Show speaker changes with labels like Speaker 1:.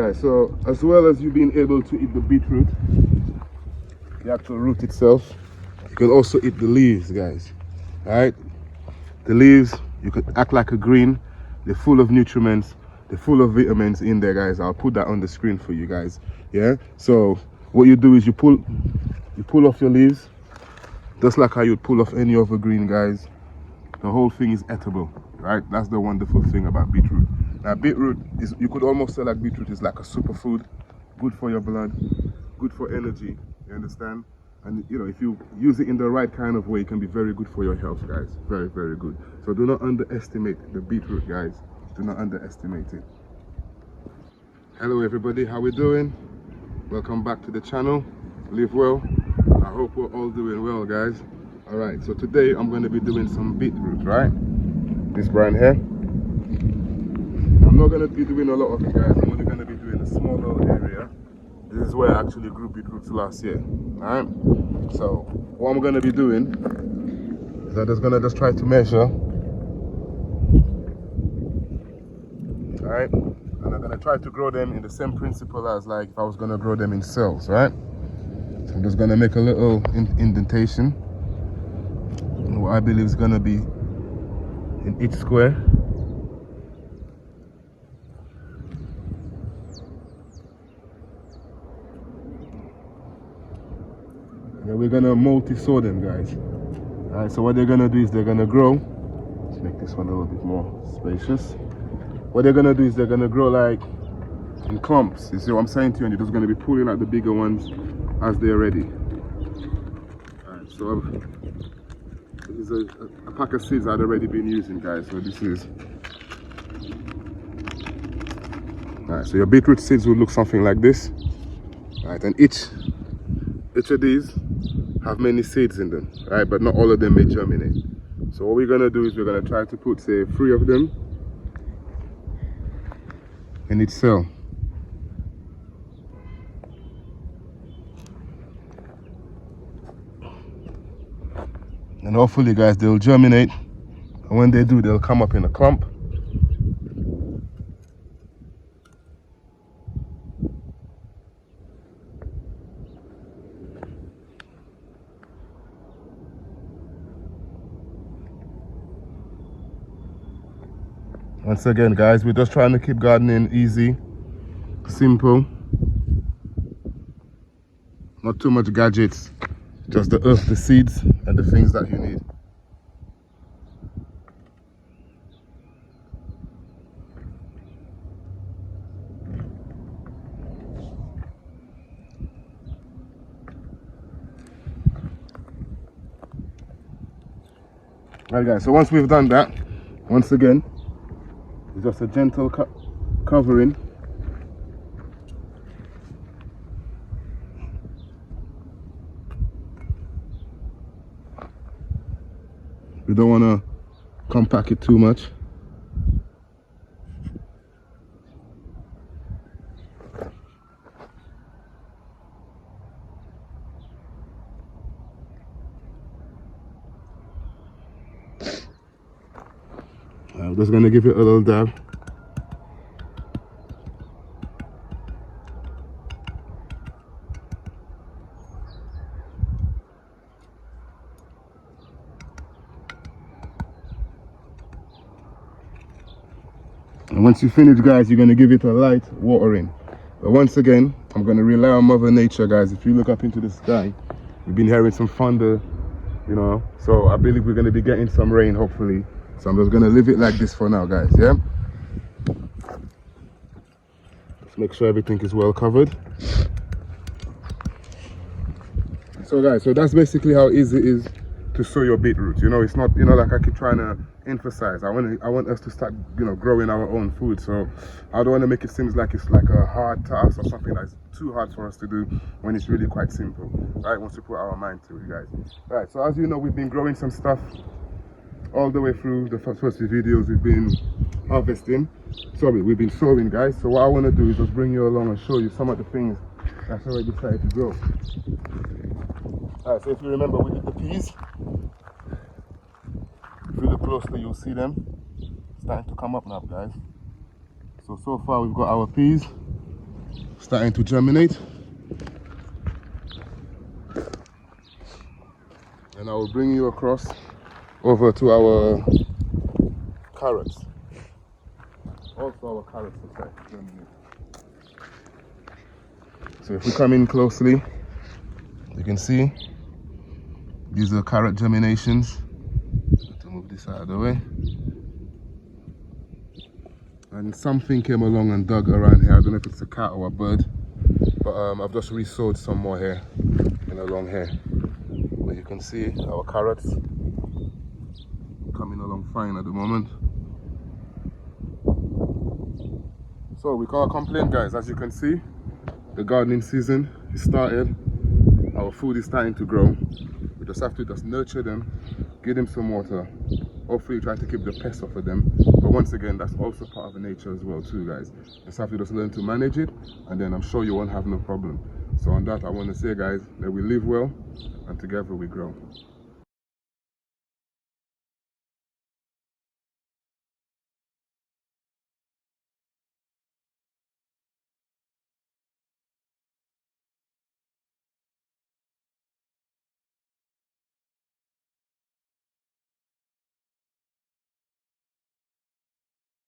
Speaker 1: Alright, so as well as you being able to eat the beetroot, the actual root itself, you can also eat the leaves, guys. Alright, the leaves, you could act like a green. They're full of nutriments, they're full of vitamins in there, guys. I'll put that on the screen for you guys. Yeah, so what you do is you pull off your leaves, just like how you'd pull off any other green, guys. The whole thing is edible, right? That's the wonderful thing about beetroot. Now, beetroot is, you could almost say like beetroot is like a superfood, good for your blood, good for energy, you understand? And you know, if you use it in the right kind of way, it can be very good for your health, guys. Very, very good. So do not underestimate the beetroot, guys. Do not underestimate it. Hello everybody, how we doing? Welcome back to the channel. Live well. I hope we're all doing well, guys. All right, so today I'm going to be doing some beetroot, right? This brand here. I'm not going to be doing a lot of it, guys. I'm only going to be doing a small little area. This is where I actually grew beetroots last year. All right. So what I'm going to be doing is I'm just going to try to measure. All right. And I'm going to try to grow them in the same principle as like if I was going to grow them in cells, right? So I'm just going to make a little indentation. What I believe is going to be in each square. And we're going to multi-sow them, guys. Alright, so what they're going to do is they're going to grow. Let's make this one a little bit more spacious. What they're going to do is they're going to grow like in clumps. You see what I'm saying to you? And you're just going to be pulling out the bigger ones as they're ready. Alright, so this is a pack of seeds I'd already been using, guys. So this is alright, so your beetroot seeds will look something like this. Alright, and each of these have many seeds in them, right? But not all of them may germinate. So what we're gonna do is we're gonna try to put, say, 3 of them in each cell. And hopefully, guys, they'll germinate. And when they do, they'll come up in a clump. Once again, guys, we're just trying to keep gardening easy, simple. Not too much gadgets. Just the earth, the seeds, and the things that you need. Right, guys, so once we've done that, once again, it's just a gentle covering. We don't want to compact it too much. I'm just going to give it a little dab. And once you finish, guys, you're going to give it a light watering. But once again, I'm going to rely on Mother Nature, guys. If you look up into the sky, we've been hearing some thunder, you know. So I believe we're going to be getting some rain, hopefully. So I'm just going to leave it like this for now, guys, yeah? Let's make sure everything is well covered. So, guys, so that's basically how easy it is to sow your beetroot. You know, it's not, you know, like I keep trying to emphasize. I want us to start, you know, growing our own food. So I don't want to make it seem like it's like a hard task or something that's too hard for us to do when it's really quite simple, right? Once we put our mind to it, guys. Right, so as you know, we've been growing some stuff all the way through the first few videos. We've been harvesting, sorry, we've been sowing, guys. So what I want to do is just bring you along and show you some of the things that's already started to grow. Alright, so if you remember, we did the peas. If you look closely, you'll see them starting to come up now, guys. So far we've got our peas. starting to germinate. And I will bring you across over to our carrots. Also our carrots are starting to germinate. So if we come in closely, you can see these are carrot germinations. To move this out of the way. And something came along and dug around here. I don't know if it's a cat or a bird, but I've just re-sowed some more here and along here. But you can see our carrots coming along fine at the moment. So we can't complain, guys. As you can see, the gardening season is started. Our food is starting to grow. We just have to nurture them, give them some water, hopefully try to keep the pests off of them. But once again, that's also part of the nature as well too, guys. Just have to learn to manage it, and then I'm sure you won't have no problem. So on that, I want to say, guys, that we live well and together we grow.